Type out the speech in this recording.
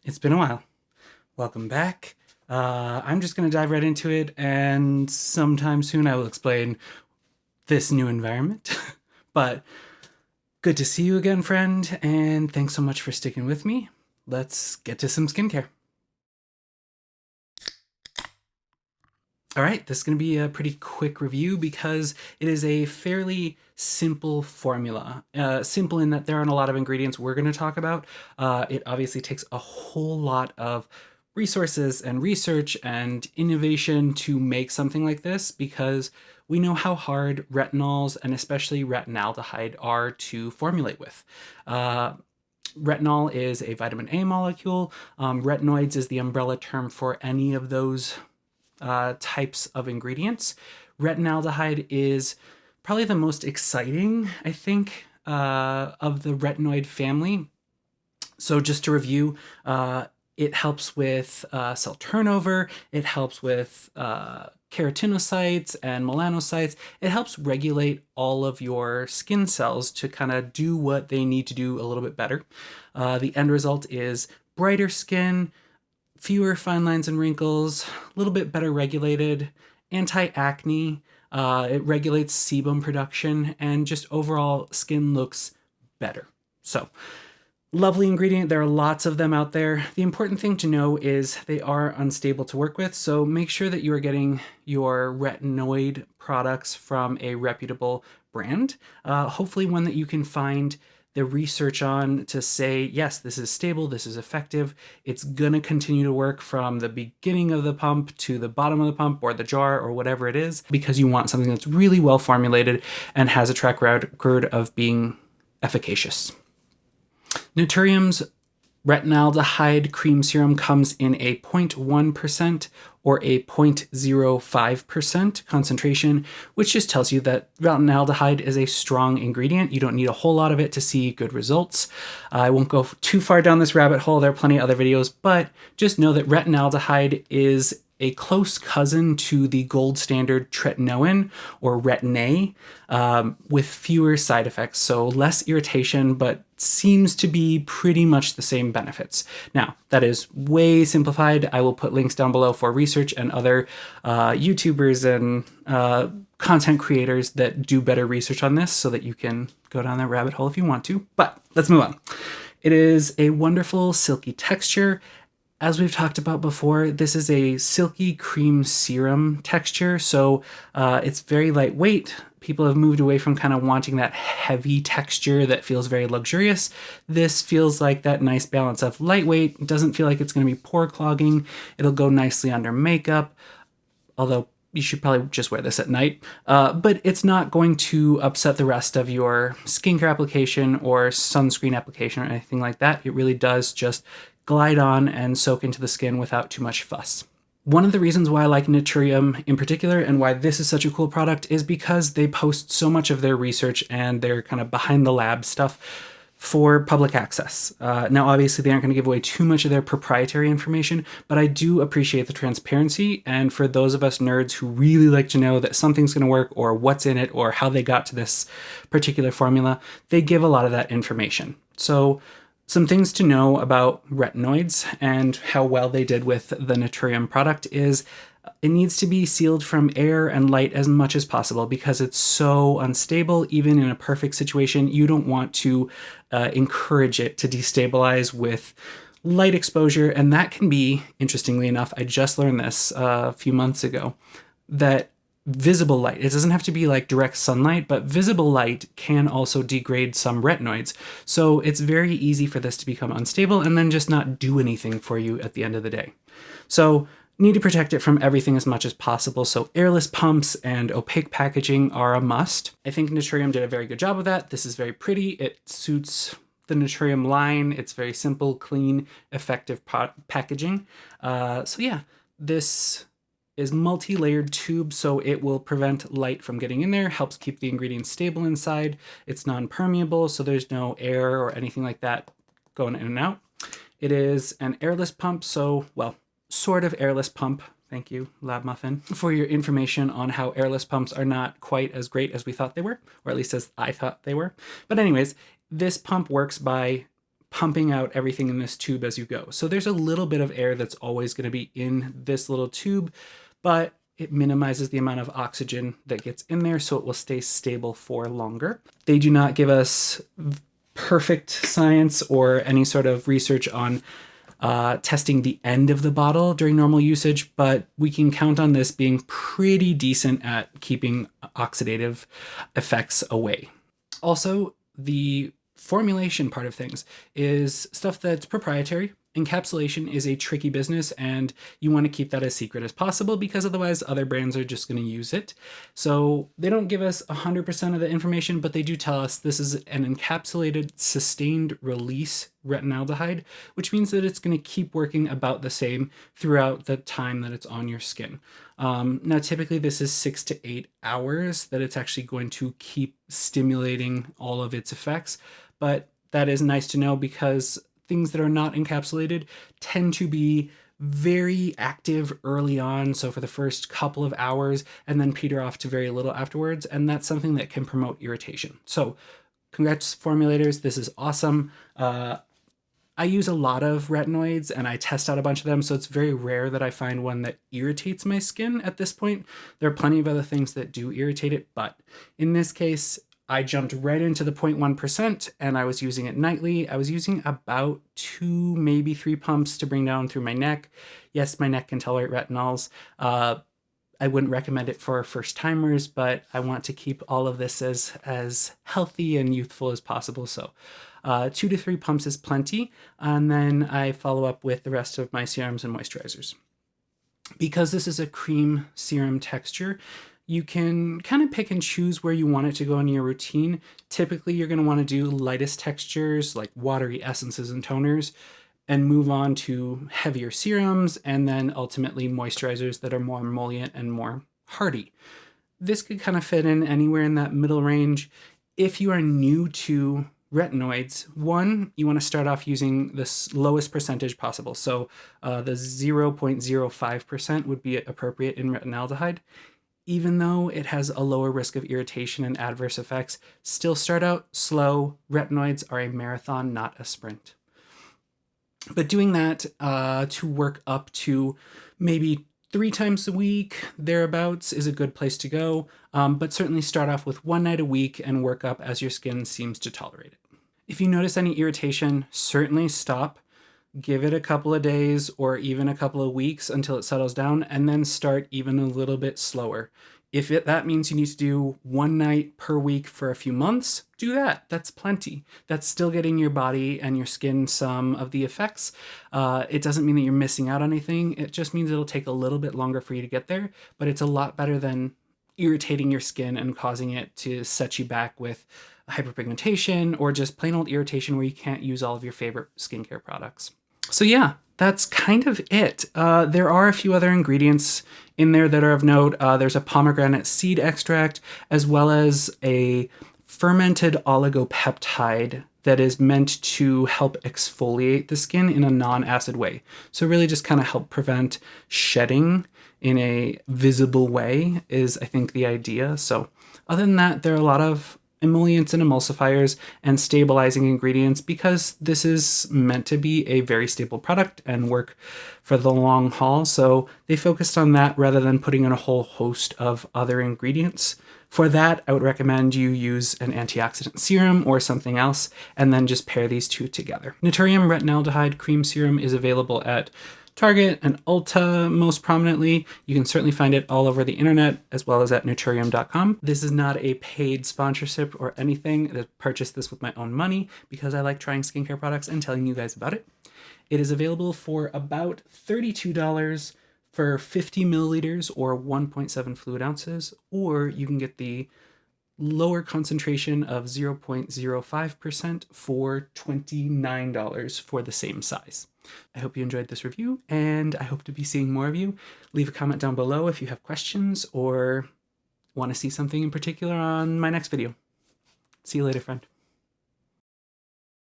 It's been a while. Welcome back. I'm just going to dive right into it, and sometime soon I will explain this new environment. But good to see you again, friend, and thanks so much for sticking with me. Let's get to some skincare. All right, this is going to be a pretty quick review because it is a fairly simple formula. Simple in that there aren't a lot of ingredients we're going to talk about. It obviously takes a whole lot of resources and research and innovation to make something like this because we know how hard retinols and especially retinaldehyde are to formulate with. Retinol is a vitamin A molecule. Retinoids is the umbrella term for any of those types of ingredients. Retinaldehyde is probably the most exciting, I think, of the retinoid family. So just to review, it helps with cell turnover, it helps with keratinocytes and melanocytes. It helps regulate all of your skin cells to kind of do what they need to do a little bit better. The end result is brighter skin, fewer fine lines and wrinkles, a little bit better regulated, anti-acne, it regulates sebum production, and just overall skin looks better. So, lovely ingredient. There are lots of them out there. The important thing to know is they are unstable to work with, so make sure that you are getting your retinoid products from a reputable brand. Hopefully one that you can find the research on to say, yes, this is stable, this is effective, it's gonna continue to work from the beginning of the pump to the bottom of the pump or the jar or whatever it is, because you want something that's really well formulated and has a track record of being efficacious. Naturium's Retinaldehyde cream serum comes in a 0.1% or a 0.05% concentration, which just tells you that retinaldehyde is a strong ingredient. You don't need a whole lot of it to see good results. I won't go too far down this rabbit hole. There are plenty of other videos, but just know that retinaldehyde is a close cousin to the gold standard tretinoin or Retin-A with fewer side effects, so less irritation, but seems to be pretty much the same benefits. Now, that is way simplified. I will put links down below for research and other YouTubers and content creators that do better research on this so that you can go down that rabbit hole if you want to. But let's move on. It is a wonderful silky texture. As we've talked about before, this is a silky cream serum texture, so it's very lightweight. People have moved away from kind of wanting that heavy texture that feels very luxurious. This feels like that nice balance of lightweight. It doesn't feel like it's going to be pore clogging. It'll go nicely under makeup, although you should probably just wear this at night. But it's not going to upset the rest of your skincare application or sunscreen application or anything like that. It really does just glide on and soak into the skin without too much fuss. One of the reasons why I like Naturium in particular and why this is such a cool product is because they post so much of their research and their kind of behind the lab stuff for public access. Now, obviously, they aren't going to give away too much of their proprietary information, but I do appreciate the transparency. And for those of us nerds who really like to know that something's going to work or what's in it or how they got to this particular formula, they give a lot of that information. So some things to know about retinoids and how well they did with the Naturium product is it needs to be sealed from air and light as much as possible because it's so unstable. Even in a perfect situation, you don't want to encourage it to destabilize with light exposure. And that can be, interestingly enough, I just learned this a few months ago, that visible light, it doesn't have to be like direct sunlight, but visible light can also degrade some retinoids. So it's very easy for this to become unstable and then just not do anything for you at the end of the day. So need to protect it from everything as much as possible. So airless pumps and opaque packaging are a must. I think Naturium did a very good job of that. This is very pretty. It suits the Naturium line. It's very simple, clean, effective packaging. So yeah, this is multi-layered tube, so it will prevent light from getting in there, helps keep the ingredients stable inside. It's non-permeable, so there's no air or anything like that going in and out. It is an airless pump, so, well, sort of airless pump. Thank you, Lab Muffin, for your information on how airless pumps are not quite as great as we thought they were, or at least as I thought they were. But anyways, this pump works by pumping out everything in this tube as you go. So there's a little bit of air that's always going to be in this little tube, but it minimizes the amount of oxygen that gets in there, so it will stay stable for longer. They do not give us perfect science or any sort of research on testing the end of the bottle during normal usage, but we can count on this being pretty decent at keeping oxidative effects away. Also, the formulation part of things is stuff that's proprietary. Encapsulation is a tricky business, and you want to keep that as secret as possible because otherwise other brands are just going to use it. So they don't give us 100% of the information, but they do tell us this is an encapsulated sustained release retinaldehyde, which means that it's going to keep working about the same throughout the time that it's on your skin. Now, typically this is 6 to 8 hours that it's actually going to keep stimulating all of its effects, but that is nice to know because things that are not encapsulated tend to be very active early on, so for the first couple of hours, and then peter off to very little afterwards, and that's something that can promote irritation. So congrats formulators, this is awesome. I use a lot of retinoids and I test out a bunch of them, so it's very rare that I find one that irritates my skin at this point. There are plenty of other things that do irritate it, but in this case, I jumped right into the 0.1% and I was using it nightly. I was using about 2, maybe 3 pumps to bring down through my neck. Yes, my neck can tolerate retinols. I wouldn't recommend it for first timers, but I want to keep all of this as healthy and youthful as possible. So 2 to 3 pumps is plenty. And then I follow up with the rest of my serums and moisturizers. Because this is a cream serum texture, you can kind of pick and choose where you want it to go in your routine. Typically, you're going to want to do lightest textures like watery essences and toners, and move on to heavier serums, and then ultimately moisturizers that are more emollient and more hardy. This could kind of fit in anywhere in that middle range. If you are new to retinoids, one, you want to start off using the lowest percentage possible. So the 0.05% would be appropriate in retinaldehyde. Even though it has a lower risk of irritation and adverse effects, still start out slow. Retinoids are a marathon, not a sprint. But doing that to work up to maybe 3 times a week, thereabouts, is a good place to go. But certainly start off with 1 night a week and work up as your skin seems to tolerate it. If you notice any irritation, certainly stop. Give it a couple of days or even a couple of weeks until it settles down, and then start even a little bit slower. If that means you need to do 1 night per week for a few months, do that. That's plenty. That's still getting your body and your skin some of the effects. It doesn't mean that you're missing out on anything. It just means it'll take a little bit longer for you to get there, but it's a lot better than irritating your skin and causing it to set you back with hyperpigmentation or just plain old irritation where you can't use all of your favorite skincare products. So yeah, that's kind of it. There are a few other ingredients in there that are of note. There's a pomegranate seed extract, as well as a fermented oligopeptide that is meant to help exfoliate the skin in a non-acid way. So really just kind of help prevent shedding in a visible way is, I think, the idea. So other than that, there are a lot of emollients and emulsifiers and stabilizing ingredients because this is meant to be a very stable product and work for the long haul. So they focused on that rather than putting in a whole host of other ingredients. For that, I would recommend you use an antioxidant serum or something else, and then just pair these two together. Naturium Retinaldehyde Cream Serum is available at Target and Ulta most prominently. You can certainly find it all over the internet as well as at Naturium.com. This is not a paid sponsorship or anything. I purchased this with my own money because I like trying skincare products and telling you guys about it. It is available for about $32 for 50 milliliters or 1.7 fluid ounces, or you can get the lower concentration of 0.05% for $29 for the same size. I hope you enjoyed this review, and I hope to be seeing more of you. Leave a comment down below if you have questions or want to see something in particular on my next video. See you later, friend.